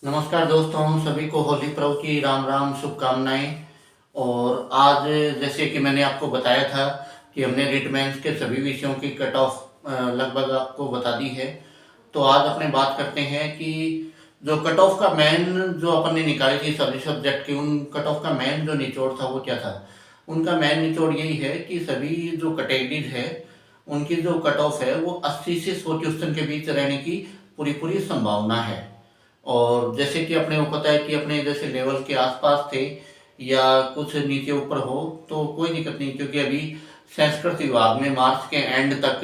नमस्कार दोस्तों, सभी को होली पर्व की राम राम शुभकामनाएं। और आज जैसे कि मैंने आपको बताया था कि हमने रिट मेंस के सभी विषयों की कट ऑफ लगभग आपको बता दी है। तो आज अपने बात करते हैं कि जो कट ऑफ का मेन जो अपन ने निकाली थी सभी सब्जेक्ट की, उन कट ऑफ का मेन जो निचोड़ था वो क्या था। उनका मेन निचोड़ यही है कि सभी जो कैटेगरीज है उनकी जो कट ऑफ है वो 80 से 100 क्वेश्चन के बीच रहने की पूरी पूरी संभावना है। और जैसे कि अपने को पता है कि अपने जैसे लेवल के आसपास थे या कुछ नीचे ऊपर हो तो कोई दिक्कत नहीं, क्योंकि अभी संस्कृत विभाग में मार्च के एंड तक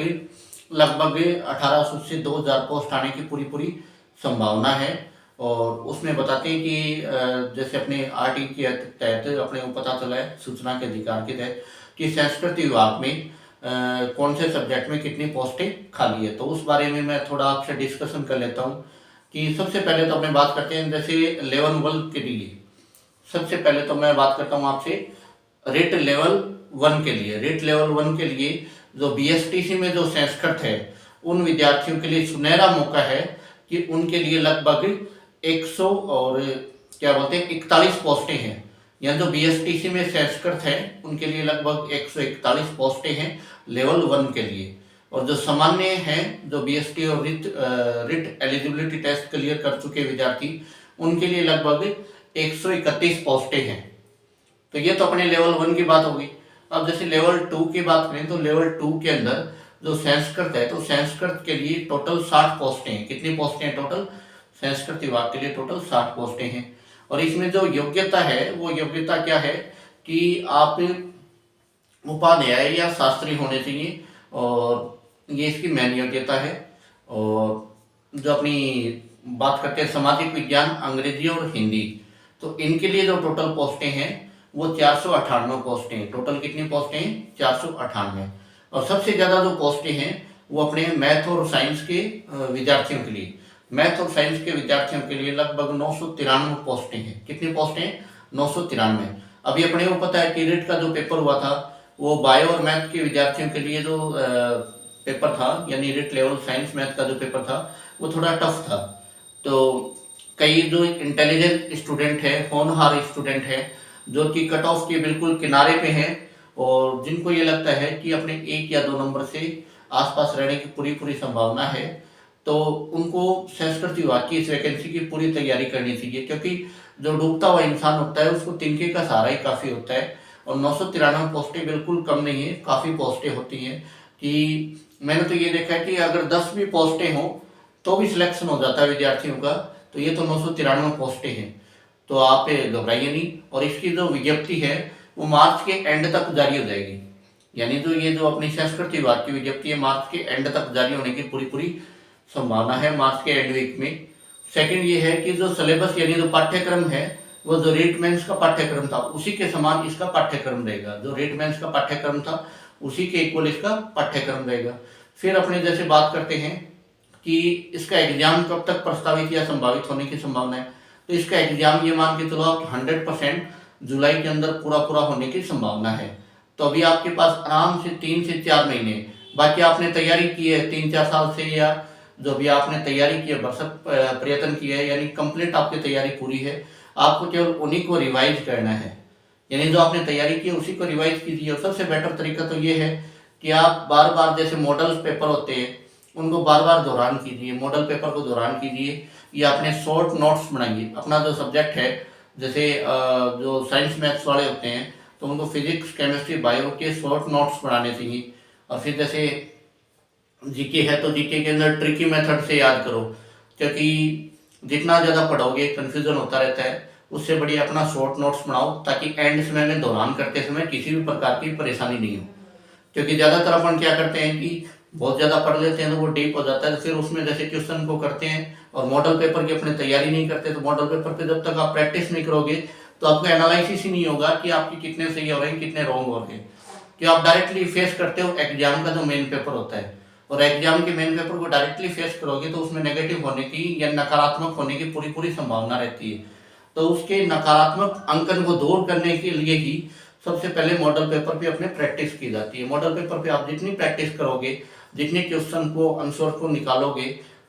लगभग 1800 से 2000 पोस्ट आने की पूरी पूरी संभावना है। और उसमें बताते हैं कि जैसे अपने आरटी के तहत अपने को पता चला है सूचना के अधिकार के तहत कि संस्कृत विभाग में कौन से सब्जेक्ट में कितनी पोस्टें खाली है। तो उस बारे में मैं थोड़ा आपसे डिस्कशन कर लेता हूँ कि सबसे पहले तो अपने बात करते हैं जैसे लेवल वन के लिए। सबसे पहले तो मैं बात करता हूँ आपसे रेट लेवल वन के लिए। रेट लेवल वन के लिए जो बीएसटीसी में जो संस्कृत है उन विद्यार्थियों के लिए सुनहरा मौका है कि उनके लिए लगभग 100 और क्या बोलते हैं 41 पोस्टें हैं। या जो बीएसटीसी में संस्कृत है उनके लिए लगभग 141 पोस्टें हैं लेवल वन के लिए। और जो सामान्य हैं जो बीएसटी और रिट एलिजिबिलिटी टेस्ट क्लियर कर चुके विद्यार्थी उनके लिए लगभग 131 पोस्टें हैं। तो ये तो अपने लेवल वन की बात होगी। अब जैसे लेवल टू की बात करें तो लेवल टू के अंदर जो संस्कृत है तो संस्कृत के लिए टोटल 60 पोस्टें हैं। कितनी पोस्टें हैं टोटल? संस्कृत विभाग के लिए टोटल 60 पोस्टें हैं। और इसमें जो योग्यता है वो योग्यता क्या है कि आप उपाध्याय या शास्त्री होने चाहिए, और ये इसकी मेन योग्यता है। और जो अपनी बात करते हैं सामाजिक विज्ञान, अंग्रेजी और हिंदी, तो इनके लिए जो टोटल पोस्टें हैं वो 498 पोस्टें हैं। टोटल कितनी पोस्टें हैं? 498। और सबसे ज़्यादा जो पोस्टें हैं वो अपने मैथ और साइंस के विद्यार्थियों के लिए। मैथ और साइंस के विद्यार्थियों के लिए लगभग 993 पोस्टें हैं। कितनी पोस्टें हैं? 993। अभी अपने को पता है कि रीट का जो पेपर हुआ था वो बायो और मैथ के विद्यार्थियों के लिए जो पेपर था, यानी रीट लेवल साइंस मैथ का जो पेपर था वो थोड़ा टफ था। तो कई जो इंटेलिजेंट स्टूडेंट है, होनहार स्टूडेंट है, जो कि कट ऑफ के बिल्कुल किनारे पे हैं और जिनको ये लगता है कि अपने 1 या 2 नंबर से आसपास रहने की पूरी पूरी संभावना है, तो उनको संस्कृत विभाग की इस वैकेंसी की पूरी तैयारी करनी चाहिए। क्योंकि जो डूबता हुआ इंसान होता है उसको तिनके का सहारा ही काफ़ी होता है। और 993 पोस्टें बिल्कुल कम नहीं है, काफ़ी पोस्टें होती हैं। कि मैंने तो ये देखा है कि अगर 10 भी पोस्टें हों तो भी सिलेक्शन हो जाता है विद्यार्थियों का। तो ये तो 993 पोस्टें हैं, तो आप घबराइए नहीं। और इसकी जो विज्ञप्ति है वो मार्च के एंड तक जारी हो जाएगी। यानी जो ये जो अपनी संस्कृत विभाग की विज्ञप्ति है मार्च के एंड तक जारी होने की पूरी पूरी संभावना है, मार्च के एंड वीक में। सेकंड ये है कि जो सिलेबस यानी जो पाठ्यक्रम है वो जो रेट मेंस का पाठ्यक्रम था उसी के समान इसका पाठ्यक्रम रहेगा। जो रेट मेंस का पाठ्यक्रम था उसी के इक्वल इसका पाठ्यक्रम रहेगा। फिर अपने जैसे बात करते हैं कि इसका एग्जाम कब तक प्रस्तावित या संभावित होने की संभावना है। तो इसका एग्जाम ये मान के चलो आप 100% जुलाई के अंदर पूरा पूरा होने की संभावना है। तो अभी आपके पास आराम से 3 से 4 महीने, बाकी आपने तैयारी की है 3-4 साल से, या जो भी आपने तैयारी की है भरसक प्रयत्न किया है, यानी कंप्लीट आपकी तैयारी पूरी है। आपको केवल उन्हीं को रिवाइज करना है, यानी जो आपने तैयारी की है उसी को रिवाइज कीजिए। और सबसे बेटर तरीका तो ये है कि आप बार बार जैसे मॉडल पेपर होते हैं उनको बार बार दोहरान कीजिए, मॉडल पेपर को दोहरान कीजिए, या अपने शॉर्ट नोट्स बनाइए। अपना जो सब्जेक्ट है जैसे जो साइंस मैथ्स वाले होते हैं तो उनको फिजिक्स, केमिस्ट्री, बायो के शॉर्ट नोट्स बनाने चाहिए। और फिर जैसे जीके है तो जीके के अंदर ट्रिकी मेथड से याद करो, क्योंकि जितना ज़्यादा पढ़ोगे कन्फ्यूजन होता रहता है। उससे बढ़िया अपना शॉर्ट नोट्स बनाओ ताकि एंड समय में दोहरान करते समय किसी भी प्रकार की परेशानी नहीं हो। क्योंकि ज़्यादातर अपन क्या करते हैं कि बहुत ज़्यादा पढ़ लेते हैं तो वो डीप हो जाता है, फिर उसमें जैसे क्वेश्चन को करते हैं और मॉडल पेपर की अपनी तैयारी नहीं करते। तो मॉडल पेपर पे जब तक आप प्रैक्टिस नहीं करोगे तो आपका एनालिसिस ही नहीं होगा कि आपके कितने सही हो रहे हैं कितने रॉन्ग हो रहे हैं। कि आप डायरेक्टली फेस करते हो एग्जाम का जो मेन पेपर होता है, और एग्जाम के मेन पेपर को डायरेक्टली फेस करोगे तो उसमें नेगेटिव होने की या नकारात्मक होने की पूरी पूरी संभावना रहती है। तो उसके नकारात्मक अंकन को दूर करने के लिए ही सबसे पहले मॉडल पेपर पे अपने प्रैक्टिस की जाती है। मॉडल पेपर पे आप जितनी प्रैक्टिस करोगे, जितने क्वेश्चन को आंसर को निकालोगे,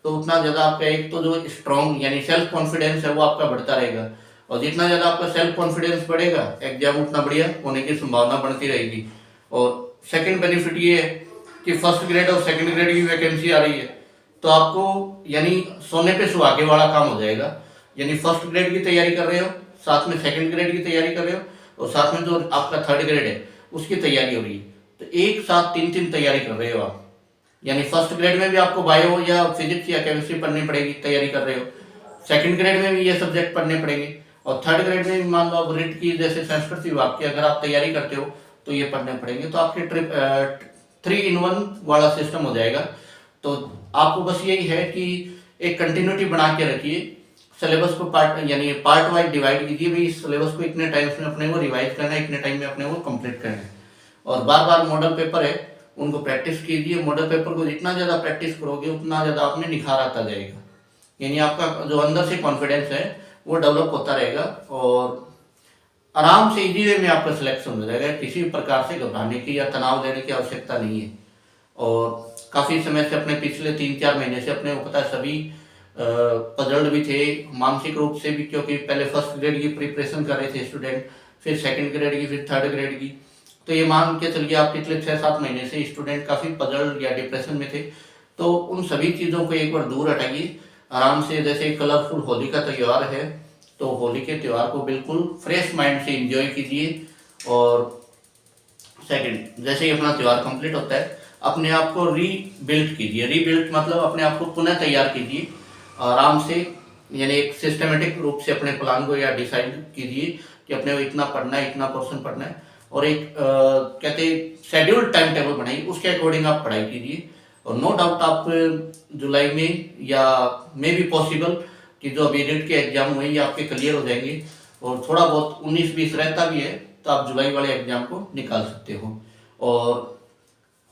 तो उतना ज़्यादा आपका एक तो जो स्ट्रॉन्ग यानी सेल्फ कॉन्फिडेंस है वो आपका बढ़ता रहेगा, और जितना ज़्यादा आपका सेल्फ कॉन्फिडेंस बढ़ेगा एग्जाम उतना बढ़िया होने की संभावना बढ़ती रहेगी। और सेकंड बेनिफिट ये है कि फर्स्ट ग्रेड और सेकंड ग्रेड की वैकेंसी आ रही है, तो आपको यानी सोने पे सुहागे वाला काम हो जाएगा। यानी फर्स्ट ग्रेड की तैयारी कर रहे हो, साथ में सेकंड ग्रेड की तैयारी कर रहे हो, और साथ में जो आपका थर्ड ग्रेड है उसकी तैयारी हो रही है, तो एक साथ तीन तीन तैयारी कर रहे हो आप। यानी फर्स्ट ग्रेड में भी आपको बायो या फिजिक्स या केमिस्ट्री पढ़नी पड़ेगी, तैयारी कर रहे हो, सेकंड ग्रेड में भी ये सब्जेक्ट पढ़ने पड़ेंगे, और थर्ड ग्रेड में भी मान लो आप रीट की जैसे संस्कृत विभाग की अगर आप तैयारी करते हो तो ये पढ़ने पड़ेंगे। तो आपके ट्रिप 3 in 1 वाला सिस्टम हो जाएगा। तो आपको बस यही है कि एक कंटिन्यूटी बना के रखिए, सिलेबस को पार्ट यानी पार्ट वाइज डिवाइड कीजिए, भाई इस सिलेबस को इतने टाइम्स में अपने को रिवाइज करना है, इतने टाइम में अपने को कंप्लीट करना है, और बार बार मॉडल पेपर है उनको प्रैक्टिस कीजिए। मॉडल पेपर को जितना ज़्यादा प्रैक्टिस करोगे उतना ज़्यादा आप में निखार आता जाएगा, यानी आपका जो अंदर से कॉन्फिडेंस है वो डेवलप होता रहेगा, और आराम से इजी वे में आपका सिलेक्शन हो जाएगा। किसी भी प्रकार से घबराने की या तनाव लेने की आवश्यकता नहीं है। और काफ़ी समय से अपने पिछले 3-4 महीने से अपने को पता है सभी पजल्ड भी थे मानसिक रूप से भी, क्योंकि पहले फर्स्ट ग्रेड की प्रिपरेशन कर रहे थे स्टूडेंट, फिर सेकंड ग्रेड की, फिर थर्ड ग्रेड की। तो ये मान के चलिए आप पिछले 6-7 महीने से स्टूडेंट काफ़ी पजल्ड या डिप्रेशन में थे। तो उन सभी चीज़ों को एक बार दूर हटाइए आराम से। जैसे कलरफुल होली का त्यौहार है, तो होली के त्यौहार को बिल्कुल फ्रेश माइंड से एंजॉय कीजिए। और सेकंड, जैसे ही अपना त्यौहार कंप्लीट होता है अपने आप को रीबिल्ड कीजिए। रीबिल्ड मतलब अपने आप को पुनः तैयार कीजिए आराम से, यानी एक सिस्टमेटिक रूप से अपने प्लान को या डिसाइड कीजिए कि अपने को इतना पढ़ना है, इतना पोर्शन पढ़ना है, और एक कहते शेड्यूल्ड टाइम टेबल बनाइए, उसके अकॉर्डिंग आप पढ़ाई कीजिए। और नो डाउट आप जुलाई में या मे बी पॉसिबल कि जो अभी रीट के एग्जाम हुए ये आपके क्लियर हो जाएंगे, और थोड़ा बहुत 19-20 रहता भी है तो आप जुलाई वाले एग्जाम को निकाल सकते हो। और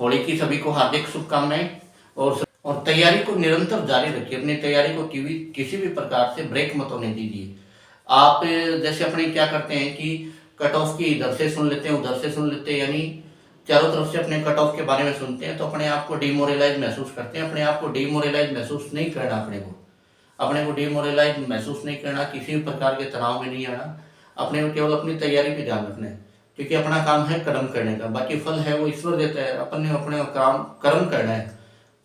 होली की सभी को हार्दिक शुभकामनाएं, और तैयारी को निरंतर जारी रखिए। अपनी तैयारी को किसी भी प्रकार से ब्रेक मत होने दीजिए। आप जैसे अपने क्या करते हैं कि कट ऑफ की इधर से सुन लेते हैं, उधर से सुन लेते हैं, यानी चारों तरफ से अपने कट ऑफ के बारे में सुनते हैं, तो अपने आप को डिमोरलाइज महसूस करते हैं। अपने आप को डिमोरलाइज महसूस नहीं करना, अपने को डिमोरलाइज महसूस नहीं करना, किसी भी प्रकार के तनाव में नहीं आना। अपने को केवल अपनी तैयारी पे ध्यान रखना है, क्योंकि अपना काम है कर्म करने का, बाकी फल है वो ईश्वर देता है। अपन ने अपने काम कर्म करना है,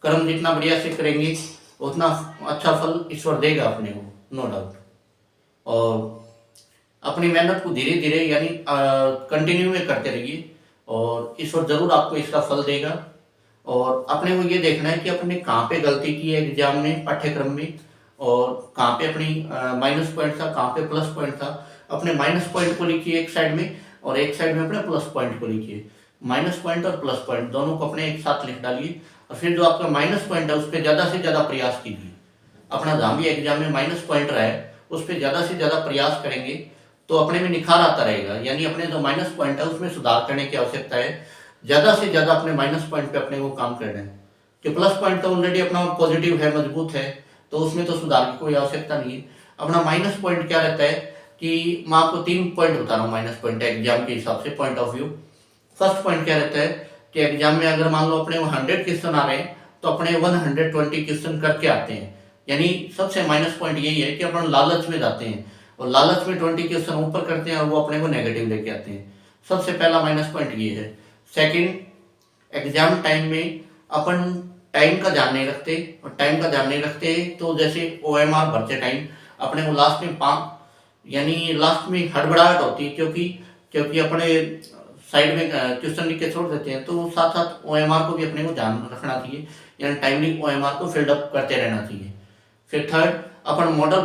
कर्म जितना बढ़िया से करेंगे उतना अच्छा फल ईश्वर देगा अपने को, नो डाउट। और अपनी मेहनत को धीरे धीरे यानी कंटिन्यू में करते रहिए, और ईश्वर जरूर आपको इसका फल देगा। और अपने को ये देखना है कि अपने कहाँ पे गलती की है एग्जाम में, पाठ्यक्रम में, और कहाँ पे अपनी माइनस पॉइंट था, कहाँ पे प्लस पॉइंट था। अपने माइनस पॉइंट को लिखिए एक साइड में, और एक साइड में अपने प्लस पॉइंट को लिखिए। माइनस पॉइंट और प्लस पॉइंट दोनों को अपने एक साथ लिख डालिए, और फिर जो आपका माइनस पॉइंट है उस पर ज़्यादा से ज़्यादा प्रयास कीजिए। अपना जहाँ भी एग्जाम में माइनस पॉइंट रहा है उस पर ज़्यादा से ज़्यादा प्रयास करेंगे तो अपने में निखार आता रहेगा। यानी अपने जो माइनस पॉइंट है उसमें सुधार करने की आवश्यकता है। ज़्यादा से ज़्यादा अपने माइनस पॉइंट पे अपने को काम करना है, कि प्लस पॉइंट तो ऑलरेडी अपना पॉजिटिव है, मजबूत है, तो उसमें तो सुधार की कोई आवश्यकता नहीं है। अपना माइनस पॉइंट क्या रहता है कि मैं आपको 3 पॉइंट बता रहा हूँ माइनस पॉइंट एग्जाम के हिसाब से point of view. First point क्या रहता है कि एग्जाम में अगर मान लो अपने 100 क्वेश्चन आ रहे हैं तो अपने 120 क्वेश्चन करके आते हैं। यानी सबसे माइनस पॉइंट यही है कि अपन लालच में जाते हैं, और लालच में 20 क्वेश्चन ऊपर करते हैं और वो अपने को नेगेटिव लेके आते हैं। सबसे पहला माइनस पॉइंट ये है। सेकंड, एग्जाम टाइम में अपन टाइम का ध्यान नहीं रखते, और टाइम का ध्यान नहीं रखते तो जैसे OMR भरते टाइम अपने को लास्ट में यानी लास्ट में हड़बड़ाहट होती है, क्योंकि अपने साइड में क्वेश्चन लिख के छोड़ देते हैं, तो साथ साथ OMR को भी अपने को ध्यान रखना चाहिए, यानी टाइमली OMR को फिल्डअप करते रहना चाहिए। फिर थर्ड, अपन मॉडल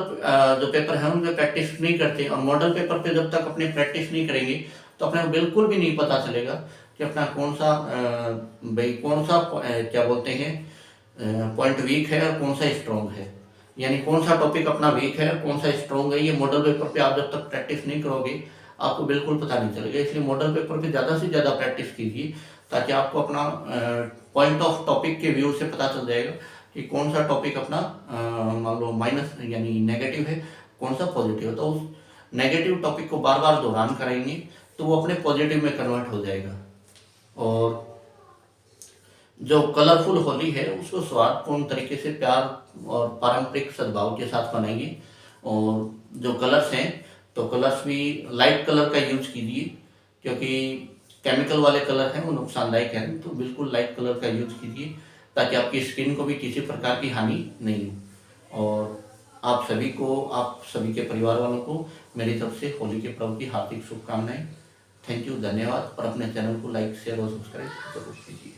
जो पेपर है उन पे प्रैक्टिस नहीं करते, और मॉडल पेपर पे जब तक अपने प्रैक्टिस नहीं करेंगे तो अपने को बिल्कुल भी नहीं पता चलेगा कि अपना कौन सा क्या बोलते हैं पॉइंट वीक है और कौन सा स्ट्रॉन्ग है, यानी कौन सा टॉपिक अपना वीक है और कौन सा स्ट्रॉन्ग है। ये मॉडल पेपर पे आप जब तक प्रैक्टिस नहीं करोगे आपको बिल्कुल पता नहीं चलेगा। इसलिए मॉडल पेपर पे ज़्यादा से ज़्यादा प्रैक्टिस कीजिए, ताकि आपको अपना पॉइंट ऑफ टॉपिक के व्यू से पता चल जाएगा कि कौन सा टॉपिक अपना मान लो माइनस यानी नेगेटिव है, कौन सा पॉजिटिव है। तो उस नेगेटिव टॉपिक को बार बार दोहरान करेंगे तो वो अपने पॉजिटिव में कन्वर्ट हो जाएगा। और जो कलरफुल होली है उसको स्वादपूर्ण तरीके से प्यार और पारंपरिक सद्भाव के साथ मनाएंगे। और जो कलर्स हैं तो कलर्स भी लाइट कलर का यूज कीजिए, क्योंकि केमिकल वाले कलर हैं वो नुकसानदायक हैं, तो बिल्कुल लाइट कलर का यूज कीजिए ताकि आपकी स्किन को भी किसी प्रकार की हानि नहीं हो। और आप सभी के परिवार वालों को मेरी तरफ से होली के पर्व की हार्दिक शुभकामनाएं। थैंक यू, धन्यवाद। और अपने चैनल को लाइक शेयर और सब्सक्राइब जरूर कीजिए।